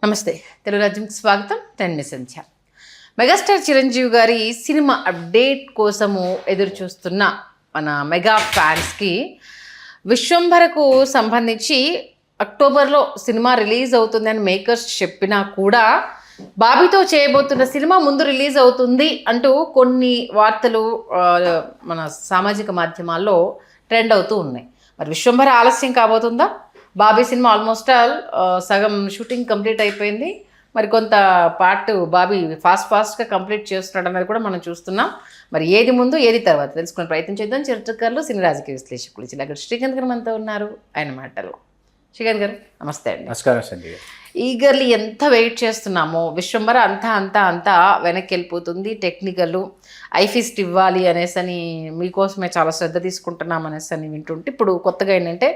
నమస్తే, తెలుగు రాజ్యంకి స్వాగతం. నేను సంధ్య. మెగాస్టార్ చిరంజీవి గారి సినిమా అప్డేట్ కోసము ఎదురు చూస్తున్న మన మెగా ఫ్యాన్స్కి విశ్వంభరకు సంబంధించి అక్టోబర్లో సినిమా రిలీజ్ అవుతుందని మేకర్స్ చెప్పినా కూడా బాబీతో చేయబోతున్న సినిమా ముందు రిలీజ్ అవుతుంది అంటూ కొన్ని వార్తలు మన సామాజిక మాధ్యమాల్లో ట్రెండ్ అవుతూ ఉన్నాయి. మరి విశ్వంభర ఆలస్యం కాబోతుందా? బాబీ సినిమా ఆల్మోస్ట్ ఆల్ సగం షూటింగ్ కంప్లీట్ అయిపోయింది. మరి కొంత పార్ట్ బాబీ ఫాస్ట్గా కంప్లీట్ చేస్తున్నాడు అనేది కూడా మనం చూస్తున్నాం. మరి ఏది ముందు ఏది తర్వాత తెలుసుకునే ప్రయత్నం చేద్దాం. చరిత్రకారులు, సినీ రాజకీయ విశ్లేషకులు చిలగడ శ్రీకాంత్ గారు మనతో ఉన్నారు. ఆయన మాటలు. శ్రీకాంత్ గారు నమస్తే అండి. నమస్కారం సంజయ్. ఈగర్లీ ఎంత వెయిట్ చేస్తున్నామో, విశ్వంభర అంతా వెనక్కి వెళ్ళిపోతుంది. టెక్నికల్ ఐఫిస్ట్ ఇవ్వాలి అనేసని మీకోసమే చాలా శ్రద్ధ తీసుకుంటున్నాం అనేసని వింటుంటే ఇప్పుడు కొత్తగా ఏంటంటే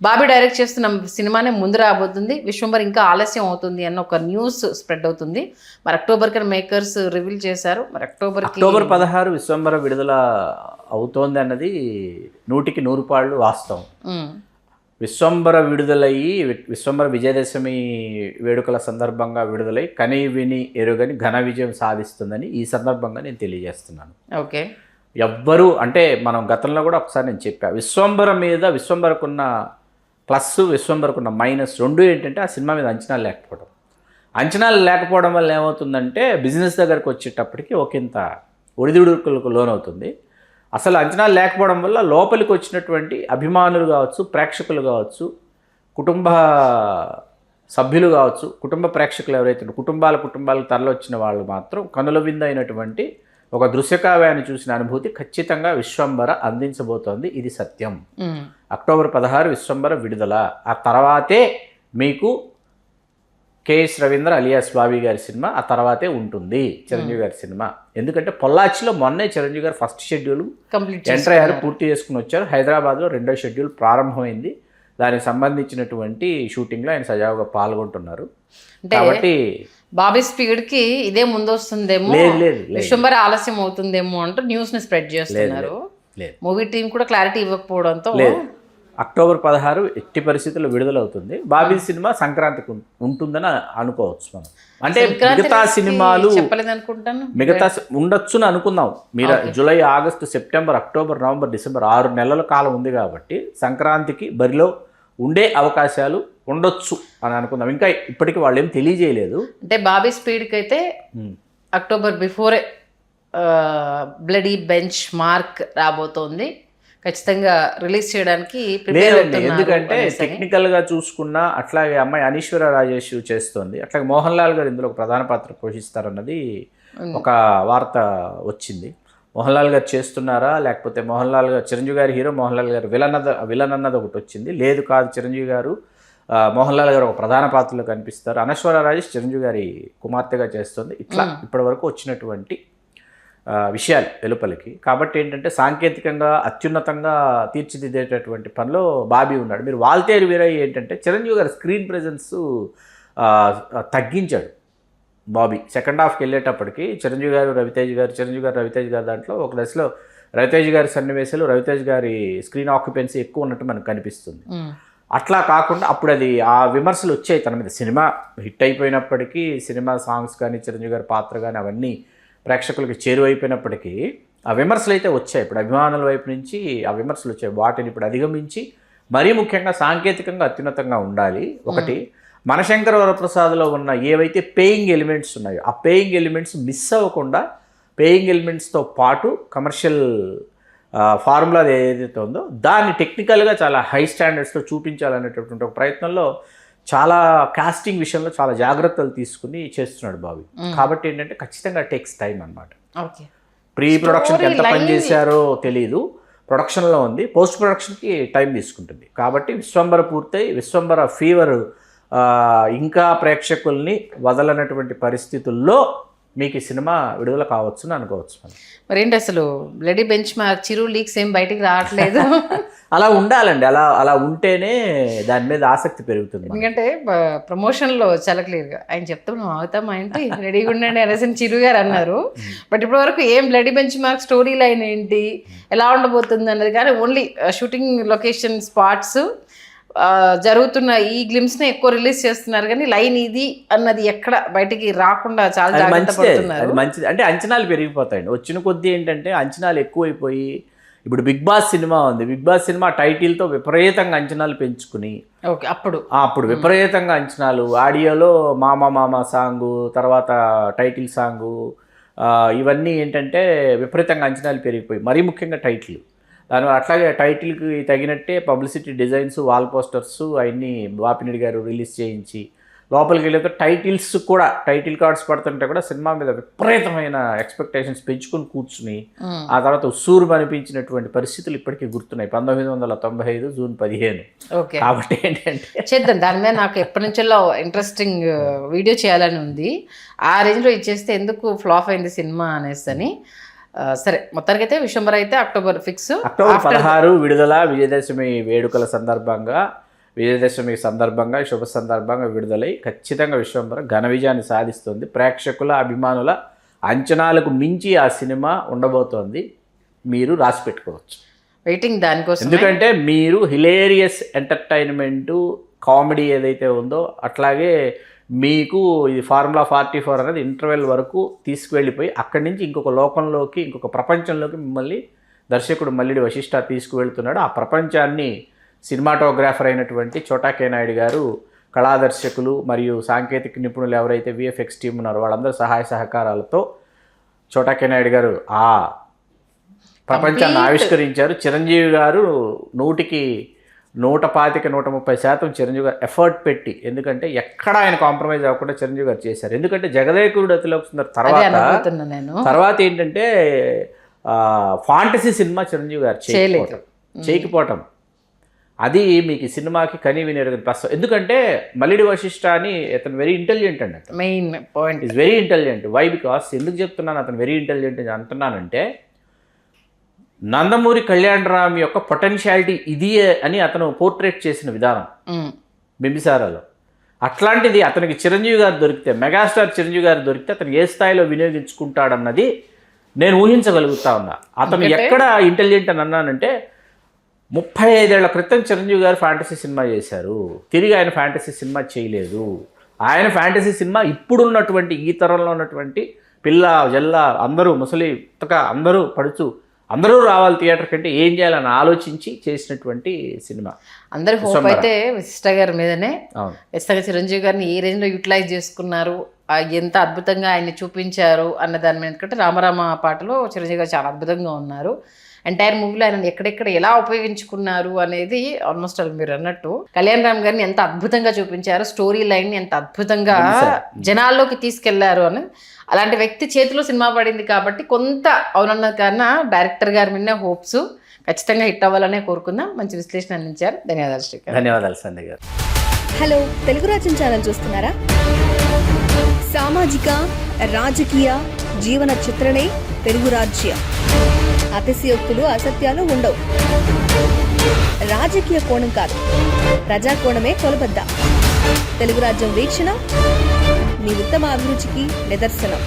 బాబీ డైరెక్ట్ చేస్తున్న సినిమానే ముందు రాబోతుంది, విశ్వంభర ఇంకా ఆలస్యం అవుతుంది అన్న ఒక న్యూస్ స్ప్రెడ్ అవుతుంది. మరి అక్టోబర్కి మేకర్స్ రివీల్ చేశారు. మరి అక్టోబర్ 16 విశ్వంభర విడుదల అవుతోంది అన్నది 100% వాస్తవం. విశ్వంభర విడుదలయ్యి విశ్వంభర విజయదశమి వేడుకల సందర్భంగా విడుదలై కని విని ఎరుగని ఘన విజయం సాధిస్తుందని ఈ సందర్భంగా నేను తెలియజేస్తున్నాను. ఓకే, ఎవ్వరూ అంటే మనం గతంలో కూడా ఒకసారి నేను చెప్పా, విశ్వంభర మీద విశ్వంభరకున్న ప్లస్ విశ్వంభరకున్న మైనస్ రెండు ఏంటంటే ఆ సినిమా మీద అంచనాలు లేకపోవడం వల్ల ఏమవుతుందంటే బిజినెస్ దగ్గరకు వచ్చేటప్పటికి ఒకంత ఒడిదుడుకులకు లోనవుతుంది. అసలు అంచనాలు లేకపోవడం వల్ల లోపలికి వచ్చినటువంటి అభిమానులు కావచ్చు, ప్రేక్షకులు కావచ్చు, కుటుంబ సభ్యులు కావచ్చు, కుటుంబ ప్రేక్షకులు ఎవరైతే కుటుంబాలకు తరలొచ్చిన వాళ్ళు మాత్రం కనుల విందైనటువంటి ఒక దృశ్యకావ్యాన్ని చూసిన అనుభూతి ఖచ్చితంగా విశ్వంభర అందించబోతోంది. ఇది సత్యం. అక్టోబర్ 16 విశ్వంభర విడుదల. ఆ తర్వాతే మీకు కేఎస్ రవీంద్ర అలియాస్ బాబీ గారి సినిమా, ఆ తర్వాతే ఉంటుంది చిరంజీవి గారి సినిమా. ఎందుకంటే పొల్లాచిలో మొన్నే చిరంజీవి గారు ఫస్ట్ షెడ్యూల్ ఎంటర్ అయ్యారు, పూర్తి చేసుకుని వచ్చారు. హైదరాబాద్లో రెండో షెడ్యూల్ ప్రారంభమైంది. దానికి సంబంధించినటువంటి షూటింగ్లో ఆయన సజావుగా పాల్గొంటున్నారు. కాబట్టి బాబీ స్పీడ్కి ఇదే ముందు వస్తుందేమో, విశ్వంభర ఆలస్యం అవుతుందేమో అంటూ న్యూస్ని స్ప్రెడ్ చేస్తున్నారు. మూవీ టీం కూడా క్లారిటీ ఇవ్వకపోవడంతో అక్టోబర్ 16 ఎట్టి పరిస్థితుల్లో విడుదలవుతుంది. బాబీ సినిమా సంక్రాంతికి ఉంటుందని అనుకోవచ్చు మనం. అంటే మిగతా సినిమాలు మిగతా ఉండొచ్చుని అనుకుందాం. మీరు July, August, September, October, November, December 6 నెలల కాలం ఉంది కాబట్టి సంక్రాంతికి బరిలో ఉండే అవకాశాలు ఉండొచ్చు అని అనుకుందాం. ఇంకా ఇప్పటికీ వాళ్ళు ఏం తెలియజేయలేదు. అంటే బాబీ స్పీడ్కి అయితే October before bloody bench mark రాబోతోంది. ఖచ్చితంగా రిలీజ్ చేయడానికి ఎందుకంటే టెక్నికల్గా చూసుకున్నా అట్లాగే అమ్మాయి అనీశ్వర రాజేష్ చేస్తోంది, అట్లాగే మోహన్ లాల్ గారు ఇందులో ఒక ప్రధాన పాత్ర పోషిస్తారన్నది ఒక వార్త వచ్చింది. మోహన్ లాల్ గారు చేస్తున్నారా, లేకపోతే మోహన్ లాల్ గారు చిరంజీవి గారి హీరో, మోహన్ లాల్ గారు విలన్ అన్నది ఒకటి వచ్చింది. లేదు కాదు, చిరంజీవి గారు మోహన్ లాల్ గారు ఒక ప్రధాన పాత్రలో కనిపిస్తారు. అనశ్వర రాజేష్ చిరంజీవి గారి కుమార్తెగా చేస్తుంది. ఇట్లా ఇప్పటి వరకు వచ్చినటువంటి విషయాలు వెలుపలికి. కాబట్టి ఏంటంటే సాంకేతికంగా అత్యున్నతంగా తీర్చిదిద్దేటటువంటి పనిలో బాబీ ఉన్నాడు. మీరు వాల్తేరు వీరయ్య ఏంటంటే చిరంజీవి గారి స్క్రీన్ ప్రెజెన్స్ తగ్గించాడు బాబీ. సెకండ్ హాఫ్కి వెళ్ళేటప్పటికి చిరంజీవి గారు రవితేజ్ గారు దాంట్లో ఒక దశలో రవితేజ్ గారి సన్నివేశాలు, రవితేజ్ గారి స్క్రీన్ ఆక్యుపెన్సీ ఎక్కువ ఉన్నట్టు మనకు కనిపిస్తుంది. అట్లా కాకుండా అప్పుడు అది ఆ విమర్శలు వచ్చాయి తన మీద. సినిమా హిట్ అయిపోయినప్పటికీ సినిమా సాంగ్స్ కానీ చిరంజీవి గారి పాత్ర కానీ అవన్నీ ప్రేక్షకులకి చేరువైపోయినప్పటికీ ఆ విమర్శలు అయితే వచ్చాయి. ఇప్పుడు అభిమానుల వైపు నుంచి ఆ విమర్శలు వచ్చాయి. వాటిని ఇప్పుడు అధిగమించి మరీ ముఖ్యంగా సాంకేతికంగా అత్యున్నతంగా ఉండాలి. ఒకటి, మనశంకర వరప్రసాద్లో ఉన్న ఏవైతే పేయింగ్ ఎలిమెంట్స్ ఉన్నాయో ఆ పేయింగ్ ఎలిమెంట్స్ మిస్ అవ్వకుండా పేయింగ్ ఎలిమెంట్స్తో పాటు కమర్షియల్ ఫార్ములా ఏదైతే ఉందో దాన్ని టెక్నికల్గా చాలా హై స్టాండర్డ్స్లో చూపించాలనేటటువంటి ఒక ప్రయత్నంలో చాలా కాస్టింగ్ విషయంలో చాలా జాగ్రత్తలు తీసుకుని చేస్తున్నాడు బాబీ. కాబట్టి ఏంటంటే ఖచ్చితంగా టేక్స్ టైం అనమాట. ప్రీ ప్రొడక్షన్కి ఎంత పని చేశారో తెలియదు, ప్రొడక్షన్లో ఉంది, పోస్ట్ ప్రొడక్షన్కి టైం తీసుకుంటుంది. కాబట్టి విశ్వంభర పూర్తయి విశ్వంభర ఫీవర్ ఇంకా ప్రేక్షకుల్ని వదలనటువంటి పరిస్థితుల్లో మీకు ఈ సినిమా విడుదల కావచ్చు అని అనుకోవచ్చు. మరేంటి అసలు బ్లడీ బెంచ్ మార్క్ చిరు లీక్స్ ఏం బయటికి రావట్లేదు. అలా ఉండాలండి, అలా ఉంటేనే దాని మీద ఆసక్తి పెరుగుతుంది. ఎందుకంటే ప్రమోషన్లో చాలా క్లియర్గా ఆయన చెప్తాం నువ్వు అవుతామా ఏంటి రెడీగా ఉండండి అనేసి చిరు గారు అన్నారు. బట్ ఇప్పటి వరకు ఏం bloody bench mark story line ఏంటి, ఎలా ఉండబోతుంది అన్నది కానీ ఓన్లీ షూటింగ్ లొకేషన్ స్పాట్స్ జరుగుతున్న ఈ గ్లిమ్స్ని ఎక్కువ రిలీజ్ చేస్తున్నారు, కానీ లైన్ ఇది అన్నది ఎక్కడ బయటికి రాకుండా చాలా అది జాగ్రత్త మంచిదే, పడుతున్నారు. అది మంచిది. అంటే అంచనాలు పెరిగిపోతాయండి వచ్చిన కొద్దీ. ఏంటంటే అంచనాలు ఎక్కువైపోయి, ఇప్పుడు బిగ్ బాస్ సినిమా ఉంది, బిగ్ బాస్ సినిమా టైటిల్తో విపరీతంగా అంచనాలు పెంచుకుని ఓకే అప్పుడు విపరీతంగా అంచనాలు, ఆడియోలో మామ సాంగు, తర్వాత టైటిల్ సాంగు, ఇవన్నీ ఏంటంటే విపరీతంగా అంచనాలు పెరిగిపోయి, మరీ ముఖ్యంగా టైటిల్. దాని అట్లాగే టైటిల్కి తగినట్టే పబ్లిసిటీ డిజైన్స్, వాల్ పోస్టర్స్ అవన్నీ బాపినేని గారు రిలీజ్ చేయించి, లోపలికి వెళ్ళేతో టైటిల్స్ కూడా, టైటిల్ కార్డ్స్ పడుతుంటే కూడా సినిమా మీద విపరీతమైన ఎక్స్పెక్టేషన్స్ పెంచుకొని కూర్చుని ఆ తర్వాత ఉస్సూరు అనిపించినటువంటి పరిస్థితులు ఇప్పటికీ గుర్తున్నాయి. 1995 జూన్ 15. కాబట్టి ఏంటంటే చేద్దాం, దాని మీద నాకు ఎప్పటి నుంచో ఇంట్రెస్టింగ్ వీడియో చేయాలని ఉంది. ఆ రేంజ్లో ఇచ్చేస్తే ఎందుకు ఫ్లాప్ అయింది సినిమా అనేసి అని. సరే, మొత్తానికి అయితే విశ్వంబర అయితే అక్టోబర్ ఫిక్స్. అక్టోబర్ 16 విడుదల. విజయదశమి వేడుకల సందర్భంగా, విజయదశమి సందర్భంగా, శుభ సందర్భంగా విడుదలై ఖచ్చితంగా విశ్వంబర ఘన విజయాన్ని సాధిస్తుంది. ప్రేక్షకుల, అభిమానుల అంచనాలకు మించి ఆ సినిమా ఉండబోతోంది. మీరు రాసి పెట్టుకోవచ్చు, వెయిటింగ్ దానికోసం. ఎందుకంటే మీరు హిలేరియస్ ఎంటర్టైన్మెంటు, కామెడీ ఏదైతే ఉందో అట్లాగే మీకు ఇది ఫార్ములా 44 అనేది ఇంటర్వెల్ వరకు తీసుకువెళ్ళిపోయి అక్కడి నుంచి ఇంకొక లోకంలోకి, ఇంకొక ప్రపంచంలోకి మిమ్మల్ని దర్శకుడు మల్లిడి వశిష్ఠ తీసుకువెళ్తున్నాడు. ఆ ప్రపంచాన్ని సినిమాటోగ్రాఫర్ అయినటువంటి చోటా కే నాయుడు గారు, కళాదర్శకులు మరియు సాంకేతిక నిపుణులు ఎవరైతే విఎఫ్ఎక్స్ టీం ఉన్నారో వాళ్ళందరూ సహాయ సహకారాలతో చోటా కే నాయుడు గారు ఆ ప్రపంచాన్ని ఆవిష్కరించారు. చిరంజీవి గారు 125-130% చిరంజీవి గారు ఎఫర్ట్ పెట్టి, ఎందుకంటే ఎక్కడ ఆయన కాంప్రమైజ్ అవ్వకుండా చిరంజీవి గారు చేశారు. ఎందుకంటే జగదేకుడు అతిలోక సుందరి తర్వాత ఏంటంటే ఫాంటసీ సినిమా చిరంజీవి గారు చేయకపోవటం అది మీకు ఈ సినిమాకి కనీ వినేరుగని ప్రస్తుతం. ఎందుకంటే మల్లిడి వశిష్ఠ అని అతను వెరీ ఇంటెలిజెంట్ అండి. అతను main point is very intelligent. Why? Because ఎందుకు చెప్తున్నాను అతను వెరీ ఇంటెలిజెంట్ అంటున్నానంటే, నందమూరి కళ్యాణరామ్ యొక్క పొటెన్షియాలిటీ ఇది అని అతను పోర్ట్రేట్ చేసిన విధానం బింబిసారాలో. అట్లాంటిది అతనికి చిరంజీవి గారు దొరికితే, మెగాస్టార్ చిరంజీవి గారు దొరికితే అతను ఏ స్థాయిలో వినియోగించుకుంటాడన్నది నేను ఊహించగలుగుతా ఉన్నా. అతను ఎక్కడ ఇంటెలిజెంట్ అని అన్నానంటే, 35 ఏళ్ల క్రితం చిరంజీవి గారు ఫ్యాంటసీ సినిమా చేశారు, తిరిగి ఆయన ఫ్యాంటసీ సినిమా చేయలేదు. ఆయన ఫ్యాంటసీ సినిమా ఇప్పుడున్నటువంటి ఈ తరంలో ఉన్నటువంటి పిల్ల జల్ల అందరూ, ముసలి అందరూ పడుచు అందరూ రావాలి థియేటర్ కంటే, ఏం చేయాలని ఆలోచించి చేసినటువంటి సినిమా. అందరి హోప్ అయితే వశిష్ఠ గారి మీదనే. ఖచ్చితంగా చిరంజీవి గారిని ఏ రేంజ్లో యూటిలైజ్ చేసుకున్నారు, ఎంత అద్భుతంగా ఆయన్ని చూపించారు అన్న దాని మీద. ఎందుకంటే రామరామ పాటలో చిరంజీవి గారు చాలా అద్భుతంగా ఉన్నారు. ఎంటైర్ మూవీలో ఆయన ఎక్కడెక్కడ ఎలా ఉపయోగించుకున్నారు అనేది ఆల్మోస్ట్ మీరు అన్నట్టు కళ్యాణ్ రామ్ గారిని ఎంత అద్భుతంగా చూపించారు, స్టోరీ లైన్ని ఎంత అద్భుతంగా జనాల్లోకి తీసుకెళ్లారు అని. అలాంటి వ్యక్తి చేతిలో సినిమా పడింది కాబట్టి కొంత అవునన్న కన్నా డైరెక్టర్ గారి మీద హోప్స్. ఖచ్చితంగా హిట్ అవ్వాలనే కోరుకుందాం. మంచి విశ్లేషణ అందించారు. ధన్యవాదాలు శ్రీకాంత్. ధన్యవాదాలు సంధ్య గారు. హలో, తెలుగు రాజ్యం ఛానల్ చూస్తున్నారా? సామాజిక, రాజకీయ, జీవన చిత్రణే తెలుగు రాజ్యం. అతిశయోక్తులు, అసత్యాలు ఉండవు. రాజకీయ కోణం కాదు, ప్రజా కోణమే కొలబద్ద. తెలుగు రాజ్యం వీక్షణ మీ ఉత్తమ అభిరుచికి నిదర్శనం.